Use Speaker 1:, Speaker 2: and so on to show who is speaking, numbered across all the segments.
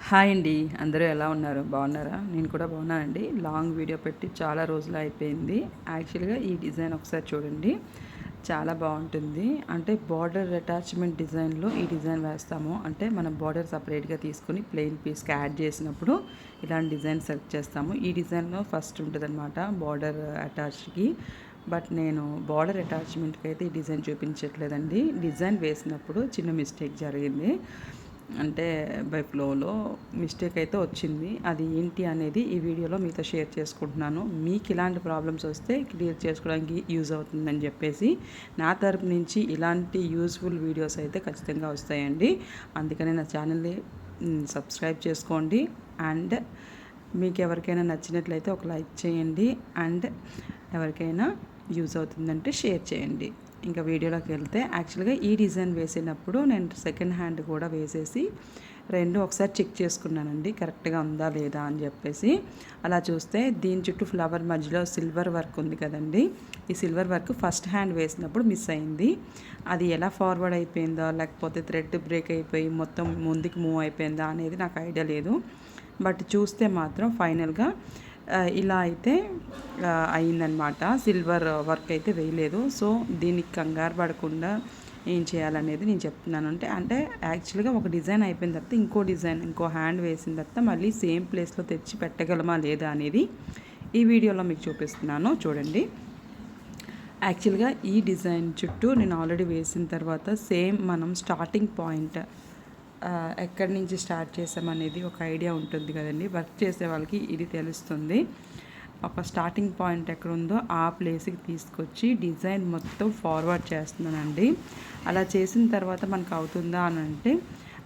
Speaker 1: Hi అండి. అందరూ ఎలా ఉన్నారు? బాగున్నారా? నేను కూడా బాగున్నానండి. లాంగ్ వీడియో పెట్టి చాలా రోజులు అయిపోయింది. యాక్చువల్‌గా ఈ డిజైన్ ఒకసారి చూడండి. చాలా బాగుంటుంది. అంటే బార్డర్ అటాచ్‌మెంట్ డిజైన్‌లో ఈ డిజైన్ వేస్తాము. అంటే మనం బార్డర్ సపరేట్‌గా తీసుకొని ప్లెయిన్ పీస్‌కి యాడ్ చేసినప్పుడు ఇలాంటి డిజైన్ సెలెక్ట్ చేస్తాము. ఈ డిజైన్‌లో ఫస్ట్ ఉంటుందన్నమాట బార్డర్ అటాచ్డ్‌కి. బట్ నేను బార్డర్ అటాచ్‌మెంట్‌కి అయితే ఈ డిజైన్ చూపించట్లేదండి. డిజైన్ వేసినప్పుడు చిన్న మిస్టేక్ జరిగింది. అంటే బై ఫ్లోలో మిస్టేక్ అయితే వచ్చింది. అది ఏంటి అనేది ఈ వీడియోలో మీతో షేర్ చేసుకుంటున్నాను. మీకు ఇలాంటి ప్రాబ్లమ్స్ వస్తే క్లియర్ చేసుకోవడానికి యూజ్ అవుతుందని చెప్పేసి నా తరపు నుంచి ఇలాంటి యూజ్ఫుల్ వీడియోస్ అయితే ఖచ్చితంగా వస్తాయండి. అందుకని నా ఛానల్ని సబ్స్క్రైబ్ చేసుకోండి. అండ్ మీకు ఎవరికైనా నచ్చినట్లయితే ఒక లైక్ చేయండి. అండ్ ఎవరికైనా యూజ్ అవుతుందంటే షేర్ చేయండి. ఇంకా వీడియోలోకి వెళ్తే యాక్చువల్గా ఈ డిజైన్ వేసినప్పుడు నేను సెకండ్ హ్యాండ్ కూడా వేసేసి రెండు ఒకసారి చెక్ చేసుకున్నానండి కరెక్ట్గా ఉందా లేదా అని చెప్పేసి. అలా చూస్తే దీని చుట్టూ ఫ్లవర్ మధ్యలో సిల్వర్ వర్క్ ఉంది కదండి. ఈ సిల్వర్ వర్క్ ఫస్ట్ హ్యాండ్ వేసినప్పుడు మిస్ అయింది. అది ఎలా ఫార్వర్డ్ అయిపోయిందా లేకపోతే థ్రెడ్ బ్రేక్ అయిపోయి మొత్తం ముందుకు మూవ్ అయిపోయిందా అనేది నాకు ఐడియా లేదు. బట్ చూస్తే మాత్రం ఫైనల్గా ఇలా అయితే అయిందనమాట. సిల్వర్ వర్క్ అయితే వేయలేదు. సో దీనికి కంగారు పడకుండా ఏం చేయాలనేది నేను చెప్తున్నాను. అంటే యాక్చువల్గా ఒక డిజైన్ అయిపోయిన తర్వాత ఇంకో హ్యాండ్ వేసిన తర్వాత మళ్ళీ సేమ్ ప్లేస్లో తెచ్చి పెట్టగలమా లేదా అనేది ఈ వీడియోలో మీకు చూపిస్తున్నాను చూడండి. యాక్చువల్గా ఈ డిజైన్ చుట్టూ నేను ఆల్రెడీ వేసిన తర్వాత సేమ్ మనం స్టార్టింగ్ పాయింట్ ఎక్కడి నుంచి స్టార్ట్ చేసామనేది ఒక ఐడియా ఉంటుంది కదండి. వర్క్ చేసే వాళ్ళకి ఇది తెలుస్తుంది. ఒక స్టార్టింగ్ పాయింట్ ఎక్కడ ఉందో ఆ ప్లేస్కి తీసుకొచ్చి డిజైన్ మొత్తం ఫార్వర్డ్ చేస్తున్నానండి. అలా చేసిన తర్వాత మనకు అవుతుందా అని అంటే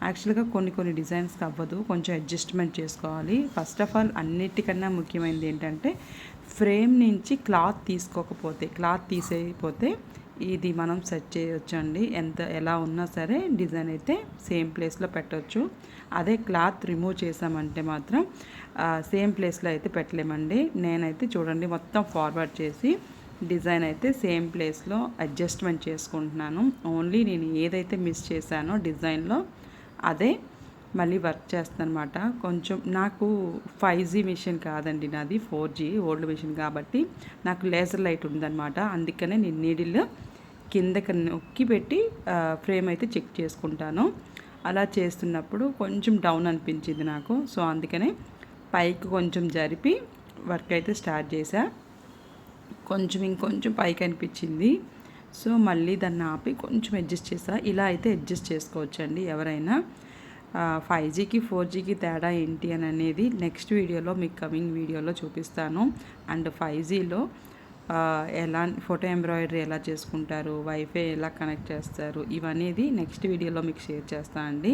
Speaker 1: యాక్చువల్గా కొన్ని డిజైన్స్కి అవ్వదు, కొంచెం అడ్జస్ట్మెంట్ చేసుకోవాలి. ఫస్ట్ ఆఫ్ ఆల్ అన్నిటికన్నా ముఖ్యమైనది ఏంటంటే ఫ్రేమ్ నుంచి క్లాత్ తీసేయకపోతే ఇది మనం సెట్ చేయొచ్చండి. ఎలా ఉన్నా సరే డిజైన్ అయితే సేమ్ ప్లేస్లో పెట్టవచ్చు. అదే క్లాత్ రిమూవ్ చేసామంటే మాత్రం సేమ్ ప్లేస్లో అయితే పెట్టలేమండి. నేనైతే చూడండి మొత్తం ఫార్వర్డ్ చేసి డిజైన్ అయితే సేమ్ ప్లేస్లో అడ్జస్ట్మెంట్ చేసుకుంటున్నాను. ఓన్లీ నేను ఏదైతే మిస్ చేశానో డిజైన్లో అదే మళ్ళీ వర్క్ చేస్తాను అనమాట. కొంచెం నాకు 5G మిషన్ కాదండి, నాది 4G ఓల్డ్ మిషన్ కాబట్టి నాకు లేజర్ లైట్ ఉందన్నమాట. అందుకనే నేను నీడిల్ కిందకి నొక్కి పెట్టి ఫ్రేమ్ అయితే చెక్ చేసుకుంటాను. అలా చేస్తున్నప్పుడు కొంచెం డౌన్ అనిపించింది నాకు. సో అందుకనే పైకి కొంచెం జరిపి వర్క్ అయితే స్టార్ట్ చేశా. ఇంకొంచెం పైకి అనిపించింది. సో మళ్ళీ దాన్ని ఆపి కొంచెం అడ్జస్ట్ చేసా. ఇలా అయితే అడ్జస్ట్ చేసుకోవచ్చండి ఎవరైనా. 5Gకి 4Gకి తేడా ఏంటి అని అనేది నెక్స్ట్ వీడియోలో మీకు కమింగ్ వీడియోలో చూపిస్తాను. అండ్ 5Gలో ఎలా ఫోటో ఎంబ్రాయిడరీ ఎలా చేసుకుంటారు, వైఫై ఎలా కనెక్ట్ చేస్తారు, ఇవనేది నెక్స్ట్ వీడియోలో మీకు షేర్ చేస్తానండి.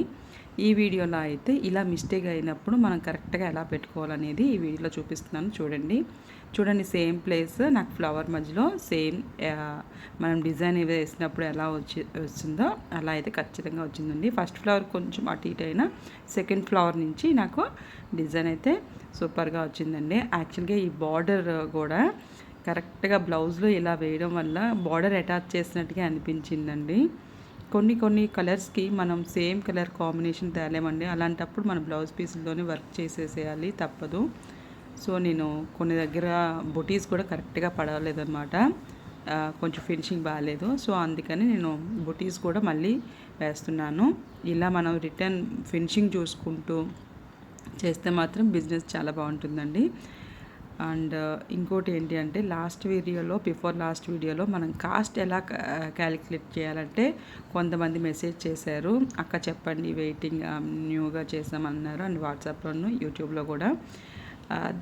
Speaker 1: ఈ వీడియోలో అయితే ఇలా మిస్టేక్ అయినప్పుడు మనం కరెక్ట్గా ఎలా పెట్టుకోవాలనేది ఈ వీడియోలో చూపిస్తున్నాను చూడండి. సేమ్ ప్లేస్ నాకు ఫ్లవర్ మధ్యలో సేమ్ మనం డిజైన్ వేసినప్పుడు ఎలా వచ్చిందో అలా అయితే ఖచ్చితంగా వచ్చిందండి. ఫస్ట్ ఫ్లవర్ కొంచెం అటు ఇటు అయినా సెకండ్ ఫ్లవర్ నుంచి నాకు డిజైన్ అయితే సూపర్గా వచ్చిందండి. యాక్చువల్గా ఈ బార్డర్ కూడా కరెక్ట్గా బ్లౌజ్లో ఇలా వేయడం వల్ల బార్డర్ అటాచ్ చేసినట్టుగా అనిపించిందండి. కొన్ని కలర్స్కి మనం సేమ్ కలర్ కాంబినేషన్ తేలేమండి. అలాంటప్పుడు మన బ్లౌజ్ పీసుల్లోనే వర్క్ చేసేసేయాలి, తప్పదు. సో నేను కొన్ని దగ్గర బుటీస్ కూడా కరెక్ట్గా పడలేదన్నమాట. కొంచెం ఫినిషింగ్ బాగాలేదు. సో అందుకని నేను బుటీస్ కూడా మళ్ళీ వేస్తున్నాను. ఇలా మనం రిటర్న్ ఫినిషింగ్ చూసుకుంటూ చేస్తే మాత్రం బిజినెస్ చాలా బాగుంటుందండి. అండ్ ఇంకోటి ఏంటి అంటే బిఫోర్ లాస్ట్ వీడియోలో మనం కాస్ట్ ఎలా క్యాలిక్యులేట్ చేయాలంటే కొంతమంది మెసేజ్ చేశారు, అక్క చెప్పండి వెయిటింగ్ న్యూగా చేసామన్నారు. అండ్ వాట్సాప్లోను యూట్యూబ్లో కూడా.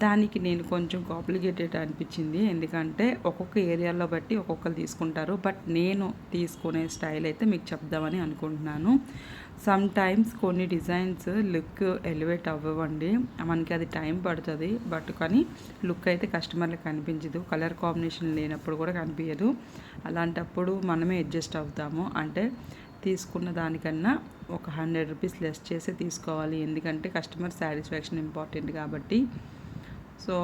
Speaker 1: దానికి నేను కొంచెం కాంప్లికేటెడ్ అనిపించింది. ఎందుకంటే ఒక్కొక్క ఏరియాలో బట్టి ఒక్కొక్కరు తీసుకుంటారు. బట్ నేను తీసుకునే స్టైల్ అయితే మీకు చెప్దామని అనుకుంటున్నాను. సమ్ టైమ్స్ కొన్ని డిజైన్స్ లుక్ ఎలివేట్ అవ్వవండి, మనకి అది టైం పడుతుంది. బట్ కానీ లుక్ అయితే కస్టమర్లకు కనిపించదు, కలర్ కాంబినేషన్ లేనప్పుడు కూడా కనిపించదు. అలాంటప్పుడు మనమే అడ్జస్ట్ అవుతాము. అంటే తీసుకున్న దానికన్నా ఒక 100 రూపీస్ లెస్ చేసి తీసుకోవాలి, ఎందుకంటే కస్టమర్ సాటిస్ఫాక్షన్ ఇంపార్టెంట్ కాబట్టి. సో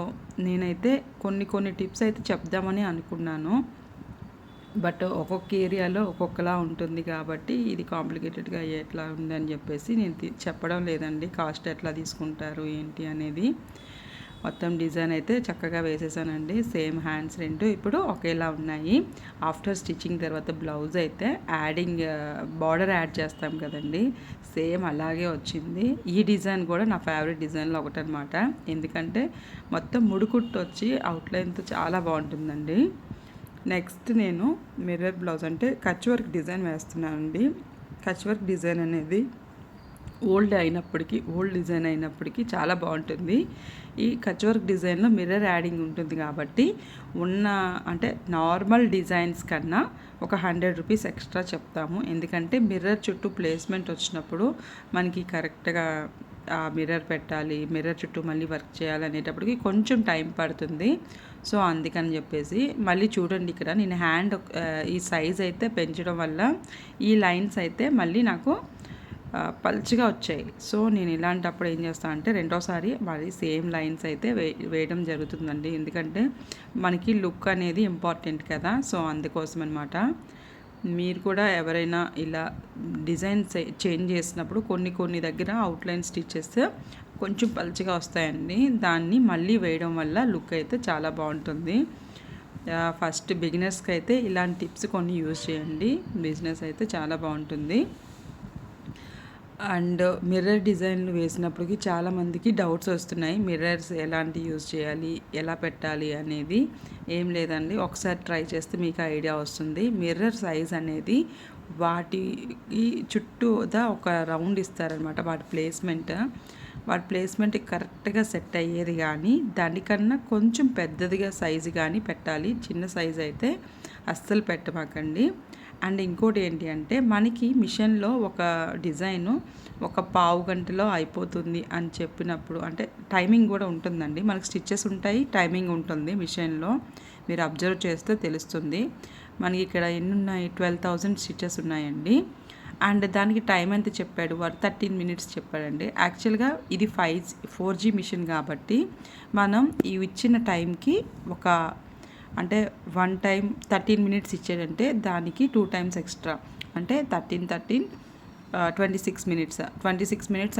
Speaker 1: నేనైతే కొన్ని టిప్స్ అయితే చెప్దామని అనుకున్నాను. బట్ ఒక్కొక్క ఏరియాలో ఒక్కొక్కలా ఉంటుంది కాబట్టి ఇది కాంప్లికేటెడ్గా ఎట్లా ఉందని చెప్పేసి నేను చెప్పడం లేదండి. కాస్ట్ ఎట్లా తీసుకుంటారు ఏంటి అనేది. మొత్తం డిజైన్ అయితే చక్కగా వేసేసానండి. సేమ్ హ్యాండ్స్ రెండు ఇప్పుడు ఒకేలా ఉన్నాయి. ఆఫ్టర్ స్టిచ్చింగ్ తర్వాత బ్లౌజ్ అయితే బార్డర్ యాడ్ చేస్తాం కదండి, సేమ్ అలాగే వచ్చింది. ఈ డిజైన్ కూడా నా ఫేవరెట్ డిజైన్లో ఒకటనమాట. ఎందుకంటే మొత్తం ముడుకుట్టు వచ్చి అవుట్లైన్తో చాలా బాగుంటుందండి. నెక్స్ట్ నేను మిర్రర్ బ్లౌజ్ అంటే కచ్ వర్క్ డిజైన్ వేస్తున్నానండి. కచ్ వర్క్ డిజైన్ అనేది ఓల్డ్ డిజైన్ అయినప్పటికీ చాలా బాగుంటుంది. ఈ కచ్ వర్క్ డిజైన్లో మిర్రర్ యాడింగ్ ఉంటుంది కాబట్టి అంటే నార్మల్ డిజైన్స్ కన్నా ఒక 100 రూపీస్ ఎక్స్ట్రా చెప్తాము. ఎందుకంటే మిర్రర్ చుట్టూ ప్లేస్మెంట్ వచ్చినప్పుడు మనకి కరెక్ట్గా మిర్రర్ పెట్టాలి, మిర్రర్ చుట్టూ మళ్ళీ వర్క్ చేయాలి అనేటప్పటికి కొంచెం టైం పడుతుంది. సో అందుకని చెప్పేసి మళ్ళీ చూడండి, ఇక్కడ నేను ఈ సైజ్ అయితే పెంచడం వల్ల ఈ లైన్స్ అయితే మళ్ళీ నాకు పల్చగా వచ్చాయి. సో నేను ఇలాంటప్పుడు ఏం చేస్తాను అంటే రెండోసారి మరి సేమ్ లైన్స్ అయితే వేయడం జరుగుతుందండి. ఎందుకంటే మనకి లుక్ అనేది ఇంపార్టెంట్ కదా. సో అందుకోసం అనమాట. మీరు కూడా ఎవరైనా ఇలా డిజైన్ చేంజ్ చేసినప్పుడు కొన్ని దగ్గర అవుట్లైన్ స్టిచెస్ కొంచెం పల్చగా వస్తాయండి. దాన్ని మళ్ళీ వేయడం వల్ల లుక్ అయితే చాలా బాగుంటుంది. ఫస్ట్ బిగినర్స్కి అయితే ఇలాంటి టిప్స్ కొన్ని యూజ్ చేయండి. బిజినెస్ అయితే చాలా బాగుంటుంది. అండ్ మిర్రర్ డిజైన్లు వేసినప్పటికీ చాలామందికి డౌట్స్ వస్తున్నాయి. మిర్రర్స్ ఎలాంటి యూజ్ చేయాలి, ఎలా పెట్టాలి అనేది. ఏం లేదండి, ఒకసారి ట్రై చేస్తే మీకు ఐడియా వస్తుంది. మిర్రర్ సైజ్ అనేది వాటికి చుట్టూదా ఒక రౌండ్ ఇస్తారనమాట. వాటి ప్లేస్మెంట్ కరెక్ట్గా సెట్ అయ్యేది కానీ దానికన్నా కొంచెం పెద్దదిగా సైజు కానీ పెట్టాలి. చిన్న సైజు అయితే అస్సలు పెట్టమాకండి. అండ్ ఇంకోటి ఏంటి అంటే మనకి మిషన్లో ఒక డిజైను ఒక పావు గంటలో అయిపోతుంది అని చెప్పినప్పుడు, అంటే టైమింగ్ కూడా ఉంటుందండి. మనకి స్టిచ్చెస్ ఉంటాయి, టైమింగ్ ఉంటుంది మిషన్లో. మీరు అబ్జర్వ్ చేస్తే తెలుస్తుంది. మనకి ఇక్కడ ఎన్ని ఉన్నాయి, 12,000 స్టిచ్చెస్ ఉన్నాయండి. అండ్ దానికి టైం ఎంత చెప్పాడు వాడు, 13 మినిట్స్ చెప్పాడండి. యాక్చువల్గా ఇది 4G మిషన్ కాబట్టి మనం ఇచ్చిన టైంకి అంటే 1 టైం 13 మినిట్స్ ఇచ్చాడంటే దానికి 2 టైమ్స్ ఎక్స్ట్రా, అంటే 26 మినిట్స్.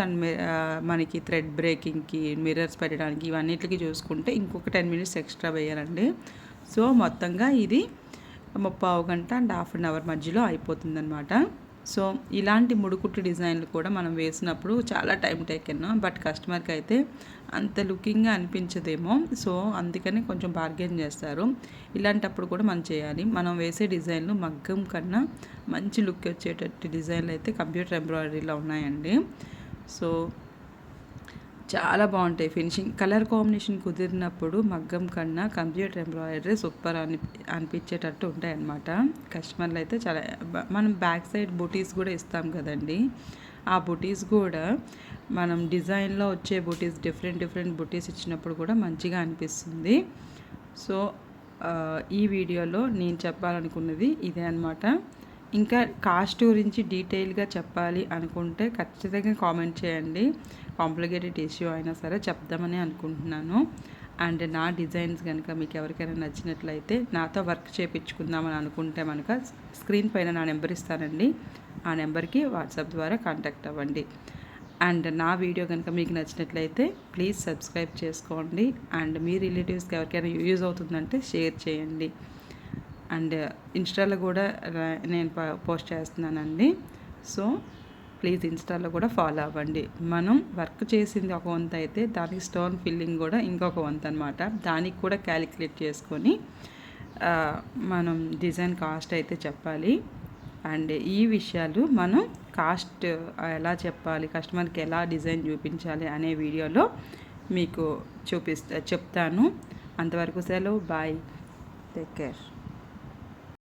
Speaker 1: అండ్ మనకి థ్రెడ్ బ్రేకింగ్కి, మిర్రర్స్ పెట్టడానికి, ఇవన్నిటికి చూసుకుంటే ఇంకొక 10 మినిట్స్ ఎక్స్ట్రా వేయాలండి. సో మొత్తంగా ఇది 30 గంట అండ్ హాఫ్ అన్ అవర్ మధ్యలో అయిపోతుందన్నమాట. సో ఇలాంటి ముడుకుట్టు డిజైన్లు కూడా మనం వేసినప్పుడు చాలా టైం టేకెన్, బట్ కస్టమర్కి అయితే అంత లుకింగ్గా అనిపించదేమో. సో అందుకని కొంచెం బార్గెన్ చేస్తారు. ఇలాంటప్పుడు కూడా మనం చేయాలి. మనం వేసే డిజైన్లు మగ్గం కన్నా మంచి లుక్ వచ్చేటట్టు డిజైన్లు అయితే కంప్యూటర్ ఎంబ్రాయిడరీలో ఉన్నాయండి. సో చాలా బాగుంటాయి. ఫినిషింగ్ కలర్ కాంబినేషన్ కుదిరినప్పుడు మగ్గం కన్నా కంప్యూటర్ ఎంబ్రాయిడరీ సూపర్ అనిపించేటట్టు ఉంటాయి అన్నమాట. కస్టమర్లు అయితే చాలా మనం బ్యాక్ సైడ్ బుటీస్ కూడా ఇస్తాం కదండి. ఆ బుటీస్ కూడా మనం డిజైన్లో వచ్చే బుటీస్ డిఫరెంట్ బుటీస్ ఇచ్చినప్పుడు కూడా మంచిగా అనిపిస్తుంది. సో ఈ వీడియోలో నేను చెప్పాలనుకున్నది ఇదే అన్నమాట. ఇంకా కాస్ట్ గురించి డీటెయిల్గా చెప్పాలి అనుకుంటే ఖచ్చితంగా కామెంట్ చేయండి. కాంప్లికేటెడ్ ఇష్యూ అయినా సరే చెప్దామని అనుకుంటున్నాను. అండ్ నా డిజైన్స్ కనుక మీకు ఎవరికైనా నచ్చినట్లయితే నాతో వర్క్ చేయించుకుందామని అనుకుంటే కనుక స్క్రీన్ పైన నా నెంబర్ ఇస్తానండి. ఆ నెంబర్కి వాట్సాప్ ద్వారా కాంటాక్ట్ అవ్వండి. అండ్ నా వీడియో కనుక మీకు నచ్చినట్లయితే ప్లీజ్ సబ్స్క్రైబ్ చేసుకోండి. అండ్ మీ రిలేటివ్స్కి ఎవరికైనా యూజ్ అవుతుందంటే షేర్ చేయండి. అండ్ ఇన్స్టాలో కూడా నేను పోస్ట్ చేస్తున్నానండి. సో ప్లీజ్ ఇన్స్టాలో కూడా ఫాలో అవ్వండి. మనం వర్క్ చేసింది ఒక వంత అయితే దానికి స్టోన్ ఫిల్లింగ్ కూడా ఇంకొక వంత అనమాట. దానికి కూడా క్యాలిక్యులేట్ చేసుకొని మనం డిజైన్ కాస్ట్ అయితే చెప్పాలి. అండ్ ఈ విషయాలు మనం కాస్ట్ ఎలా చెప్పాలి, కస్టమర్కి ఎలా డిజైన్ చూపించాలి అనే వీడియోలో మీకు చెప్తాను. అంతవరకు సెలవు. Bye, take care.